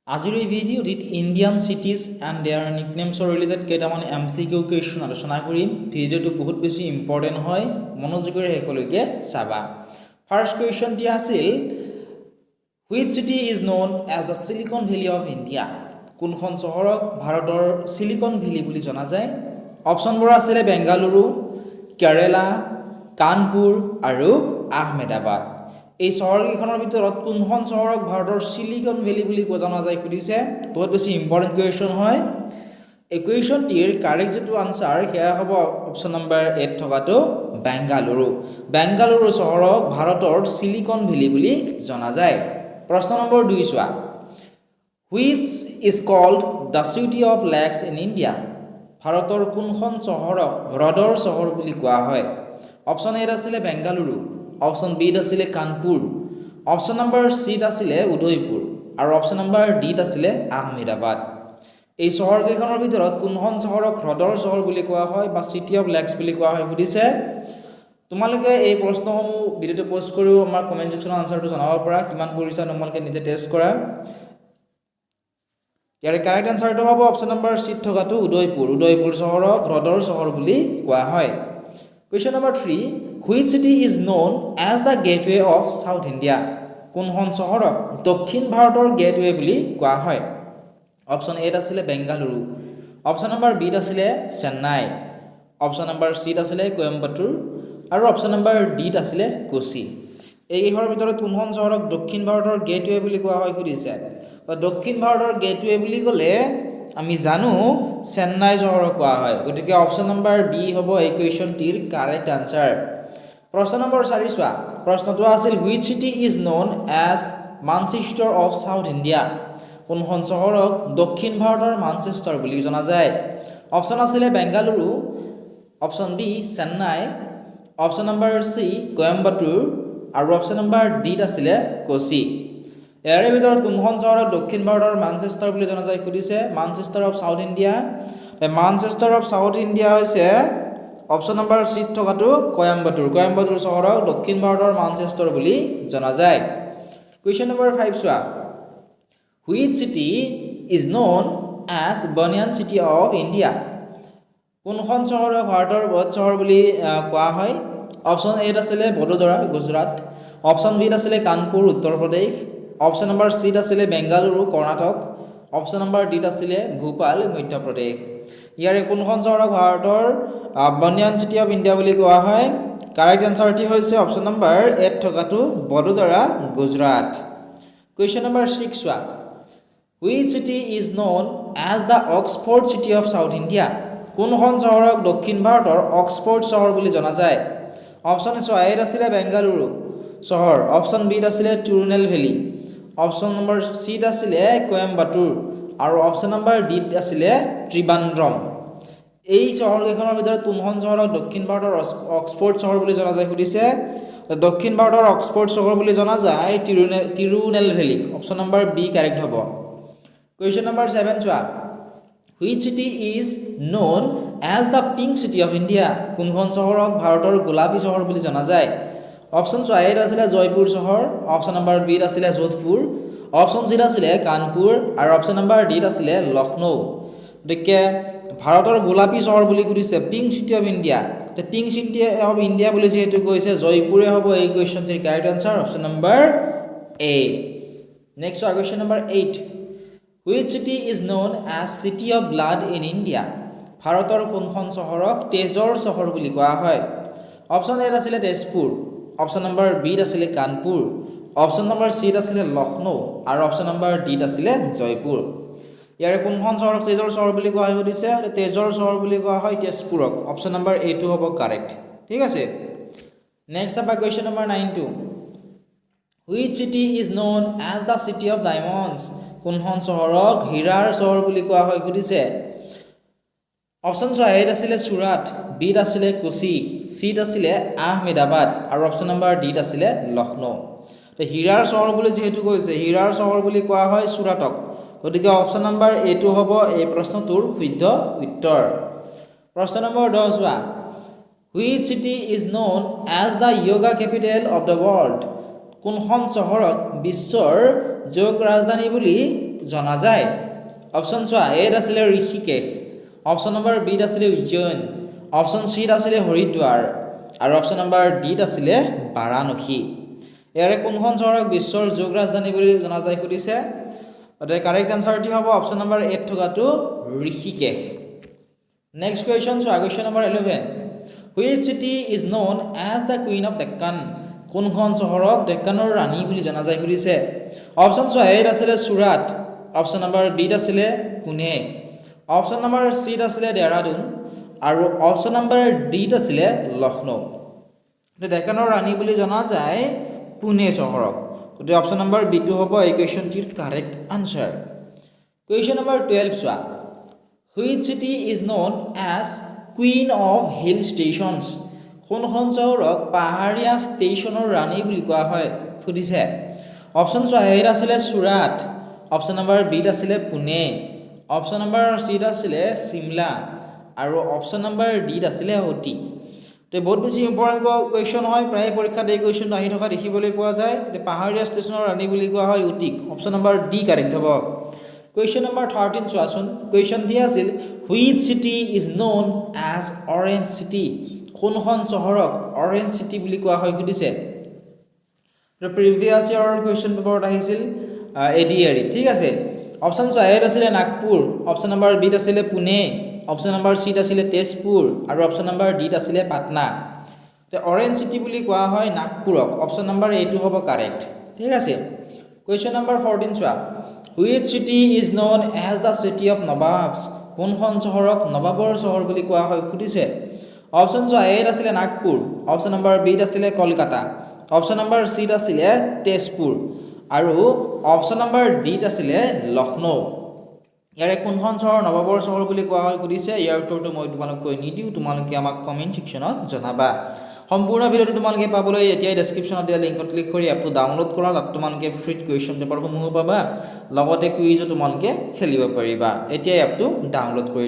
আজিৰ এই ভিডিঅ'টিত ইণ্ডিয়ান চিটিজ এণ্ড দেয়াৰ নিকনেমছৰ ৰিলেটেড কেইটামান MCQ কুৱেশ্যন আলোচনা কৰিম। ভিডিঅ'টো বহুত বেছি ইম্পৰ্টেণ্ট হয়, মনোযোগেৰে শেষলৈকে চাবা। ফাৰ্ষ্ট কুৱেশ্যনটি আছিল which city is known as the silicon valley of India? কোনখন চহৰক ভাৰতৰ চিলিকন ভেলী বুলি জনা যায়? অপশ্যনবোৰ আছিলে বেংগালুৰু, কেৰেলা, কানপুৰ আৰু আহমেদাবাদ। এই চহৰকেইখনৰ ভিতৰত কোনখন চহৰক ভাৰতৰ চিলিকন ভেলী বুলি জনা যায় সুধিছে। বহুত বেছি ইম্পৰ্টেণ্ট কুৱেশ্যন হয়। এই কুৱেশ্যনটিৰ কাৰেক্ট যিটো আনচাৰ সেয়া হ'ব অপশ্যন নম্বৰ 8 থকাটো বেংগালুৰু। বেংগালুৰু চহৰক ভাৰতৰ চিলিকন ভেলী বুলি জনা যায়। প্ৰশ্ন নম্বৰ 2 চোৱা। Which is called the city of lakes in India? ভাৰতৰ কোনখন চহৰক হ্ৰদৰ চহৰ বুলি কোৱা হয়? অপশ্যন এ আছিলে বেংগালুৰু, অপশ্যন বিত আছিলে কানপুৰ, অপশ্যন নম্বৰ চিত আছিলে উদয়পুৰ আৰু অপশ্যন নম্বৰ ডিত আছিলে আহমেদাবাদ। এই চহৰকেইখনৰ ভিতৰত কোনখন চহৰক হ্ৰদৰ চহৰ বুলি কোৱা হয় বা চিটি অফ লেকছ বুলি কোৱা হয় সুধিছে। তোমালোকে এই প্ৰশ্নসমূহ ভিডিঅ'টো পোষ্ট কৰিও আমাৰ কমেণ্ট ছেকশ্যনত আনচাৰটো জনাব পৰা, কিমান পৰিছা তোমালোকে নিজে টেষ্ট কৰা। ইয়াৰ কাৰেক্ট আনচাৰটো হ'ব অপশ্যন নম্বৰ চিত থকাটো উদয়পুৰ। উদয়পুৰ চহৰক হ্ৰদৰ চহৰ বুলি কোৱা হয়। Question number 3, which city is known as the gateway of south India? কোনখন চহৰক দক্ষিণ ভাৰতৰ গেটৱে বুলি কোৱা হয়? অপশ্যন এত আছিলে বেংগালুৰু, অপশ্যন নম্বৰ বিত আছিলে চেন্নাই, অপশ্যন নম্বৰ চিত আছিলে কোয়েম্বাটুৰ আৰু অপশ্যন নম্বৰ ডিত আছিলে কোচি। এইকেইখনৰ ভিতৰত কোনখন চহৰক দক্ষিণ ভাৰতৰ গেটৱে বুলি কোৱা হয় সুধিছে। দক্ষিণ ভাৰতৰ গেটৱে বুলি ক'লে আমি জানো চেন্নাই চহৰক কোৱা হয়। গতিকে অপশ্যন নম্বৰ বি হ'ব এই কুৱেশ্যনটিৰ কাৰেক্ট আনচাৰ। প্ৰশ্ন নম্বৰ 4 চোৱা। প্ৰশ্নটো আছিল which city is known as Manchester of south India? কোনখন চহৰক দক্ষিণ ভাৰতৰ মানচেষ্টাৰ বুলি জনা যায়? অপশ্যন আছিলে Bengaluru, option B Chennai, option number C Coimbatore আৰু অপশ্যন নম্বৰ ডিত আছিলে কোচি। ইয়াৰে ভিতৰত কোনখন চহৰক দক্ষিণ ভাৰতৰ মানচেষ্টাৰ বুলি জনা যায় সুধিছে। Manchester of south India, Manchester of south India হৈছে অপশ্যন নম্বৰ চিত থকাটো কোয়েম্বাটুৰ। কোয়েম্বাটুৰ চহৰক দক্ষিণ ভাৰতৰ মানচেষ্টাৰ বুলি জনা যায়। কুৱেশ্যন নম্বৰ 5 চোৱা। Which city is known as banyan city of India? কোনখন চহৰক ভাৰতৰ বৃহৎ চহৰ বুলি কোৱা হয়? অপশ্যন এত আছিলে বদোদৰা গুজৰাট, অপশ্যন বিত আছিলে কানপুৰ উত্তৰ প্ৰদেশ, অপশ্যন নম্বৰ চিত আছিলে বেংগালুৰু কৰ্ণাটক, অপশ্যন নম্বৰ ডিত আছিলে ভূপাল মধ্যপ্ৰদেশ। ইয়াৰে কোনখন চহৰক ভাৰতৰ বনিয়ান চিটি অফ ইণ্ডিয়া বুলি কোৱা হয়? কাৰেক্ট এনচাৰটি হৈছে অপশ্যন নম্বৰ এত থকাটো বদোদৰা গুজৰাট। কুৱেশ্যন নম্বৰ 6 চোৱা। Which city is known as the Oxford city of south India? কোনখন চহৰক দক্ষিণ ভাৰতৰ অক্সফৰ্ড চহৰ বুলি জনা যায়? অপশ্যন এত আছিলে বেংগালুৰু চহৰ, অপশ্যন বিত আছিলে তিৰুনেলভেলী, অপশ্যন নম্বৰ চিত আছিলে কোয়েম্বাটুৰ আৰু অপশ্যন নম্বৰ ডিত আছিলে ত্ৰিবান্দ্ৰম। এই চহৰকেইখনৰ ভিতৰত কোনখন চহৰক দক্ষিণ ভাৰতৰ অক্সফৰ্ড চহৰ বুলি জনা যায় সুধিছে। দক্ষিণ ভাৰতৰ অক্সফৰ্ড চহৰ বুলি জনা যায় তিৰুনেলভেলীক। অপশ্যন নম্বৰ বি কাৰেক্ট হ'ব। কুৱেশ্যন নম্বৰ 7 চোৱা। Which city is known as the pink city of India? কোনখন চহৰক ভাৰতৰ গোলাপী চহৰ বুলি জনা যায়? অপশ্যন এত আছিলে জয়পুৰ চহৰ, অপশ্যন নম্বৰ বিত আছিলে যোধপুৰ, অপশ্যন চিত আছিলে কানপুৰ আৰু অপশ্যন নম্বৰ ডিত আছিলে লক্ষ্ণৌ। গতিকে ভাৰতৰ গোলাপী চহৰ বুলি সুধিছে pink city of India. Pink city of India বুলি যিহেতু কৈছে জয়পুৰে হ'ব এই কুৱেশ্যনটিৰ correct answer, option number A. Next question number 8। Which city is known as city of blood in India? ভাৰতৰ কোনখন চহৰক তেজৰ চহৰ বুলি কোৱা হয়? অপশ্যন এত আছিলে তেজপুৰ, অপশ্যন নম্বৰ বিত আছিলে কানপুৰ, অপশ্যন নম্বৰ চিত আছিলে লক্ষ্ণৌ আৰু অপশ্যন নম্বৰ ডিত আছিলে জয়পুৰ। ইয়াৰে কোনখন চহৰক তেজৰ চহৰ বুলি কোৱা হয় সুধিছে। তেজৰ চহৰ বুলি কোৱা হয় তেজপুৰক। অপশ্যন নম্বৰ এটো হ'ব কাৰেক্ট। ঠিক আছে। নেক্সট আপা question number 9 which city is known as the city of diamonds? কোনখন চহৰক হীৰাৰ চহৰ বুলি কোৱা হয় সুধিছে। অপশ্যন এত আছিলে চুৰাট, বিত আছিলে কোচি, চিত আছিলে আহমেদাবাদ আৰু অপশ্যন নম্বৰ ডিত আছিলে লক্ষ্ণৌ। হীৰাৰ চহৰ বুলি যিহেতু কৈছে হীৰাৰ চহৰ বুলি কোৱা হয় চুৰাটক। গতিকে অপশ্যন নম্বৰ এটো হ'ব এই প্ৰশ্নটোৰ শুদ্ধ উত্তৰ। প্ৰশ্ন নম্বৰ 10 চোৱা। Which city is known as the yoga capital of the world? কোনখন চহৰক বিশ্বৰ যোগ ৰাজধানী বুলি জনা যায় অপচন চোৱা এত আছিলে ঋষিকেশ অপচন নম্বৰ বিত আছিলে উজ্জয়ন অপচন চিত আছিলে হৰিদ্বাৰ আৰু অপচন নম্বৰ ডিত আছিলে বাৰাণসী ইয়াৰে কোনখন চহৰক বিশ্বৰ যোগ ৰাজধানী বুলি জনা যায় সুধিছে অৰ্থাৎ কাৰেক্ট আনসাৰটি হ'ব অপচন নম্বৰ 8 থকাটো ঋষিকেশ নেক্সট কোৱেশ্চন চোৱা question number 11 Which city is known as the Queen of Deccan? কোনখন চহৰক ডেক্কানৰ ৰাণী বুলি জনা যায় সুধিছে অপচন চোৱা এত আছিলে সুৰাট অপচন নম্বৰ বিত আছিলে পুনে অপচন নম্বৰ চিত আছিলে দেহৰাদুন আৰু অপচন নম্বৰ ডিত আছিলে লক্ষ্ণৌ ডেক্কানৰ ৰাণী বুলি জনা যায় পুনে চহৰক গতিকে অপচন নম্বৰ বিটো হ'ব এই কুৱেশ্যনটিৰ কাৰেক্ট আনসাৰ কুৱেশ্যন নম্বৰ 12 চোৱা Which city is known as Queen of Hill Stations? কোনখন চহৰক পাহাৰীয়া ষ্টেচনৰ ৰাণী বুলি কোৱা হয় সুধিছে অপচন চোৱা এত আছিলে সুৰাট অপচন নম্বৰ বিত আছিলে পুনে অপচন নম্বৰ চিত আছিলে চিমলা আৰু অপচন নম্বৰ ডিত আছিলে অতি তো বহুত বেছি ইম্পৰ্টেণ্ট কুৱেশ্যন হয় প্ৰায় পৰীক্ষাত এই কুৱেশ্যনটো আহি থকা দেখিবলৈ পোৱা যায় পাহাৰীয়া ষ্টেচনৰ ৰাণী বুলি কোৱা হয় অতিক অপচন নম্বৰ ডি কাৰেক্ট হ'ব Question number 13 চোৱাচোন question দিয়া আছিল which city is known as orange city কোনখন চহৰক orange city বুলি কোৱা হয় সুধিছে তো প্ৰিভিয়াস ইয়াৰৰ question পেপাৰত আহিছিল এডিআৰই ঠিক আছে অপচন চোৱা এত আছিলে নাগপুৰ অপচন নম্বৰ বিত আছিলে পুনে অপচন নম্বৰ চিত আছিলে তেজপুৰ আৰু অপচন নম্বৰ ডিত আছিলে পাটনা তো orange city বুলি কোৱা হয় নাগপুৰক অপচন নম্বৰ এটো হ'ব কাৰেক্ট ঠিক আছে question number 14 চোৱা Which city is known as the city of Nawabs? কোনখন চহৰক নবাবৰ চহৰ বুলি কোৱা হয় সুধিছে অপচন চোৱা এত আছিলে নাগপুৰ অপচন নম্বৰ বিত আছিলে কলকাতা অপচন নম্বৰ চিত আছিলে তেজপুৰ আৰু অপচন নম্বৰ ডিত আছিলে লক্ষ্ণৌ ইয়াৰে কোনখন চহৰ নবাবৰ চহৰ বুলি কোৱা হয় সুধিছে ইয়াৰ উত্তৰটো মই তোমালোকক কৈ নিদিও তোমালোকে আমাক কমেন্ট সেকশনত জনাবা সম্পূৰ্ণ ভিডিওটো তোমালোকে পাবলৈ এতিয়াই ডেসক্ৰিপচনত দিয়া লিংকত ক্লিক কৰি এপটো ডাউনলোড কৰা তাত তোমালোকে ফ্ৰী কুৱেশ্যন পেপাৰসমূহ পাবা লগতে কুইজো তোমালোকে খেলিব পাৰিবা এতিয়াই এপটো ডাউনলোড কৰি